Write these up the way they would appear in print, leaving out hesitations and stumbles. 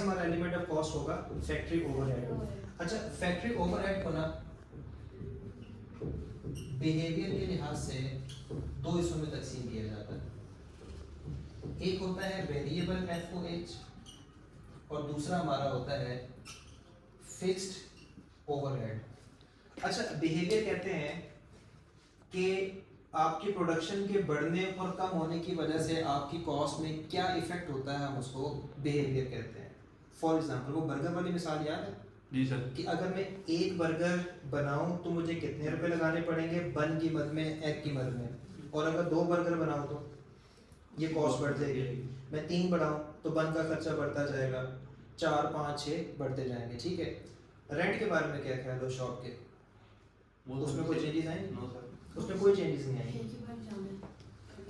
हमारा element of cost होगा factory overhead. अच्छा, फैक्ट्री ओवरहेड को ना बिहेवियर के लिहाज से दो हिस्सों में तकसीम किया जाता है। एक होता है वेरिएबल एफओएच और दूसरा हमारा होता है फिक्स्ड ओवरहेड। अच्छा, बिहेवियर कहते हैं कि आपके प्रोडक्शन के बढ़ने और कम होने की वजह से आपकी कॉस्ट में क्या इफेक्ट होता है, हम उसको बिहेवियर कहते हैं। फॉर एग्जांपल, वो बर्गर वाली मिसाल याद है? जी सर। कि अगर मैं एक बर्गर बनाऊं तो मुझे कितने रुपए लगाने पड़ेंगे बन की मद में, एग की मद में, और अगर 2 बर्गर बनाऊं तो ये कॉस्ट बढ़ जाएगी। मैं 3 बढ़ाऊं तो बन का खर्चा बढ़ता जाएगा, 4 5 6 बढ़ते जाएंगे। ठीक है, रेंट के बारे में क्या ख्याल हो शॉप के? उसमें कोई चेंजेस आए? नो सर, उसमें कोई चेंजेस नहीं आएंगे।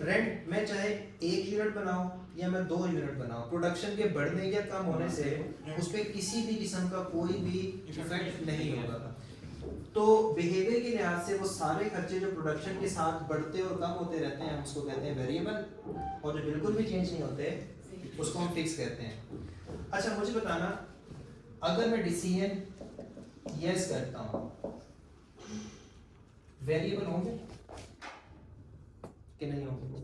रेंट मैं चाहे 1 यूनिट बनाऊं या मैं 2 यूनिट बनाऊं, प्रोडक्शन के बढ़ने या कम होने से उस पर किसी भी किस्म का कोई भी इफेक्ट नहीं होगा। तो बिहेवियर के लिहाज से वो सारे खर्चे जो प्रोडक्शन के साथ बढ़ते और कम होते रहते हैं, हम उसको कहते हैं वेरिएबल, और जो बिल्कुल भी चेंज नहीं होते उसको हम फिक्स कहते हैं। अच्छा, मुझे बताना, अगर मैं डिसीजन यस करता हूं, वेरिएबल होंगे कि नहीं होंगे?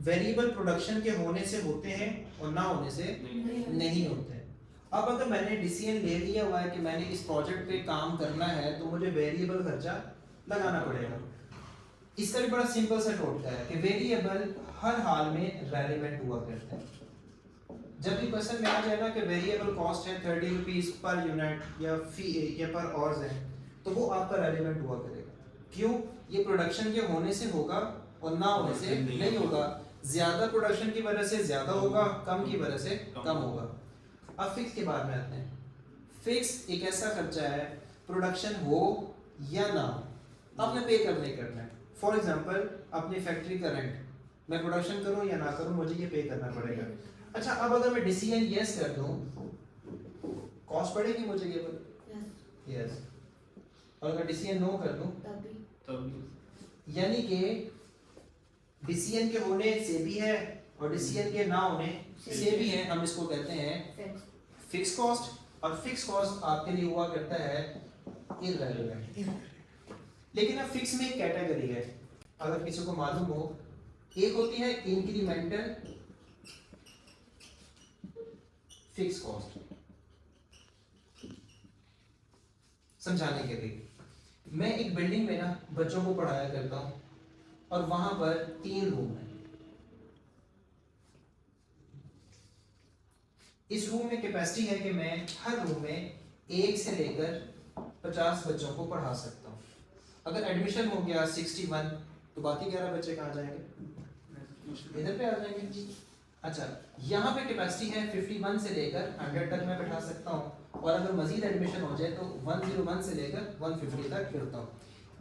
वेरिएबल प्रोडक्शन के होने से होते हैं और ना होने से नहीं होते। अब अगर मैंने डिसीजन ले लिया हुआ है कि मैंने इस प्रोजेक्ट पे काम करना है, तो मुझे वेरिएबल खर्चा लगाना पड़ेगा। इसका भी बड़ा सिंपल सा टोटका है कि वेरिएबल हर हाल में रेलेवेंट हुआ करता है। जब भी क्वेश्चन में आ जाए ना कि वेरिएबल कॉस्ट है 30 रुपीज पर यूनिट या फी या पर आवर्स है, तो वो आपका रेलेवेंट हुआ करेगा। क्यों? ये प्रोडक्शन के होने से होगा और ना होने से नहीं होगा। ज्यादा प्रोडक्शन की वजह से ज्यादा होगा, कम की वजह से कम होगा। अब फिक्स के बारे में आते हैं। फिक्स एक ऐसा खर्चा है, प्रोडक्शन हो या ना हो आपने पे करना ही करना है। फॉर एग्जांपल, अपनी फैक्ट्री का रेंट मैं प्रोडक्शन करूं या ना करूं, मुझे ये पे करना पड़ेगा। अच्छा, अब अगर मैं डिसीजन यस कर दूं, कॉस्ट बढ़ेगी मुझे ये बोल यस, और अगर डिसीजन नो कर दूं तब यानी कि डिसीजन के होने से भी है और डिसीजन के ना होने से भी है, हम इसको कहते हैं फिक्स कॉस्ट। और फिक्स कॉस्ट आपके लिए हुआ करता है इररिलेवेंट। लेकिन अब फिक्स में एक कैटेगरी है, अगर किसी को मालूम हो, एक होती है इंक्रीमेंटल फिक्स कॉस्ट। समझाने के लिए, मैं एक बिल्डिंग में ना बच्चों को पढ़ाया करता हूं और वहां पर 3 रूम है। इस रूम में कैपेसिटी है कि मैं हर रूम में 1 से लेकर 50 बच्चों को पढ़ा सकता हूं। अगर एडमिशन हो गया 61, तो बाकी 11 बच्चे कहाँ जाएंगे? इधर पे आ जाएंगे। अच्छा, यहाँ पे कैपेसिटी है 51 से लेकर 100 तक मैं बैठा सकता हूँ, और अगर मजीद एडमिशन हो जाए तो 101 से लेकर 150 तक करता हूँ।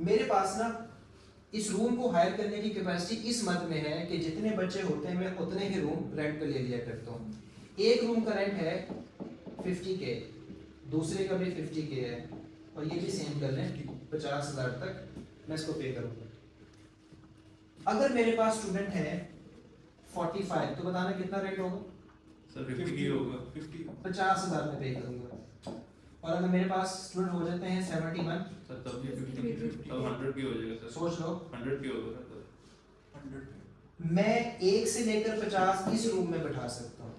मेरे पास ना इस रूम को हायर करने की कैपेसिटी इस मद में है कि जितने बच्चे होते हैं मैं उतने ही रूम रेंट पे ले लिया करता हूँ। एक रूम का रेंट है 50K, दूसरे का भी 50K है, और ये भी सेम कर लें 50,000 तक मैं इसको पे करूँगा। अगर मेरे पास स्टूडेंट है 45, तो बताना कितना रेंट होगा? सर 50 की होगा, 50,000 में पे करूँगा। और अगर मेरे पास स्टूडेंट हो जाते हैं 71, सर तब भी 50 तब 100 की हो जाएगा सर। सोच लो 100 की होगा सर तब। मैं 1 से लेकर 50 इस रूम में बैठा सकता हूँ।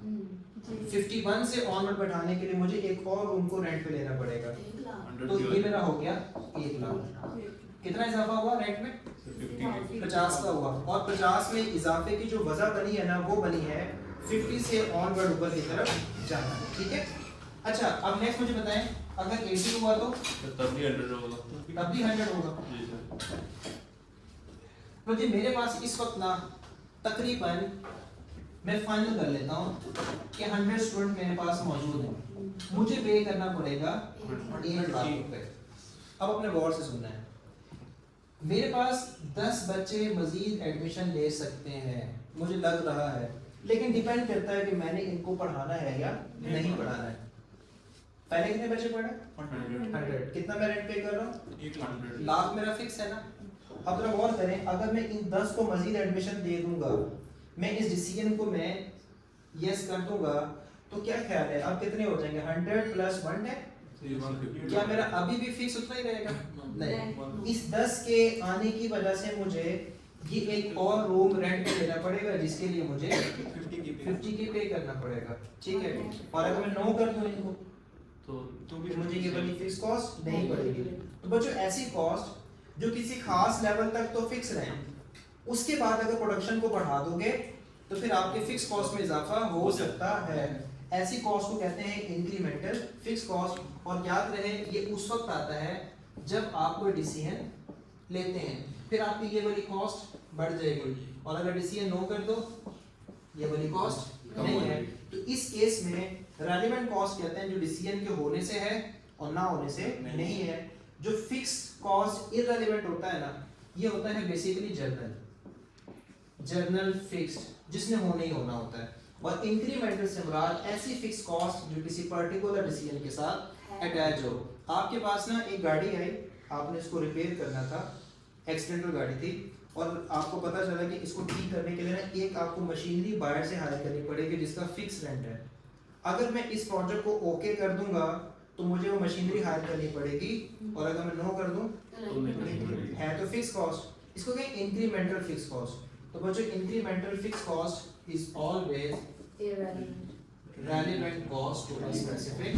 51 से ऑनवर्ड बैठाने के लिए मुझे एक और रूम को रेंट पे लेना पड़ेगा, तो ये मेरा हो गया 1 लाख। कितना इजाफा हुआ रेंट में? 50 का हुआ, और 50 में इजाफे की जो वजह बनी है ना, वो बनी है 50 से ऑनवर्ड ऊपर की तरफ जाना। ठीक है। अच्छा, अब नेक्स्ट मुझे बताएं, अगर 80 हुआ तो तब भी 100 होगा। तब भी 100 होगा। जी सर। तो जी मेरे पास इस वक्त ना तकरीबन, मैं फाइनल कर लेता हूँ कि 100 स्टूडेंट मेरे पास मौजूद हैं, मुझे पे करना पड़ेगा 1 लाख रुपए। अब अपने गौर से सुनना है, मेरे पास 10 बच्चे मजीद एडमिशन ले सकते हैं, मुझे लग रहा है, लेकिन डिपेंड करता है कि मैंने इनको पढ़ाना है या नहीं पढ़ाना है। पहले कितने बच्चे पढ़े? 100। कितना मैं रेंट पे कर रहा हूँ? 100 लाख मेरा फिक्स है ना। अब जरा गौर करें, अगर मैं इन 10 को मजीद एडमिशन दे दूंगा, मैं इस डिसीजन को मैं यस कर दूंगा, तो क्या ख्याल है अब कितने हो जाएंगे 100 प्लस 1 है क्या मेरा अभी भी फिक्स उतना ही रहेगा नहीं इस 10 के आने की वजह से मुझे ये एक और रूम रेंट पे देना पड़ेगा जिसके लिए मुझे 50 की पे करना पड़ेगा ठीक है और अगर मैं नो कर दूं इनको तो फिर मुझे ये वाली फिक्स कॉस्ट नहीं पड़ेगी तो बच्चों ऐसी कॉस्ट जो किसी खास लेवल तक तो फिक्स रहे उसके बाद अगर प्रोडक्शन को बढ़ा दोगे तो फिर आपके फिक्स कॉस्ट में इजाफा हो सकता है ऐसी कॉस्ट को कहते हैं इंक्रीमेंटल फिक्स कॉस्ट और याद रहे ये उस वक्त आता है जब आप कोई डिसीजन लेते हैं फिर आपकी ये वाली कॉस्ट बढ़ जाएगी और अगर डिसीजन नो कर दो ये वाली कॉस्ट नहीं है तो इस केस में रेलेवेंट कॉस्ट कहते हैं जो डिसीजन के होने से है और ना होने से नहीं है जो फिक्स कॉस्ट इररिलेवेंट होता है ना ये होता है बेसिकली जर्नल फिक्स्ड जिसने होना ही होना होता है और इंक्रीमेंटल से मुराद ऐसी फिक्स कॉस्ट जो किसी पर्टिकुलर डिसीजन के साथ अटैच हो आपके पास ना एक गाड़ी आई आपने इसको रिपेयर करना था एक्सीडेंटल गाड़ी थी और आपको पता चला कि इसको ठीक करने के लिए ना एक आपको मशीनरी बाहर से हायर करनी पड़ेगी जिसका फिक्स रेंट है अगर मैं इस प्रोजेक्ट को ओके कर दूंगा तो मुझे वो मशीनरी हायर करनी पड़ेगी और अगर मैं नो कर दूं तो है तो फिक्स कॉस्ट इसको कहें इंक्रीमेंटल फिक्स कॉस्ट तो बच्चों incremental fix cost is always relevant cost to a specific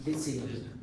decision.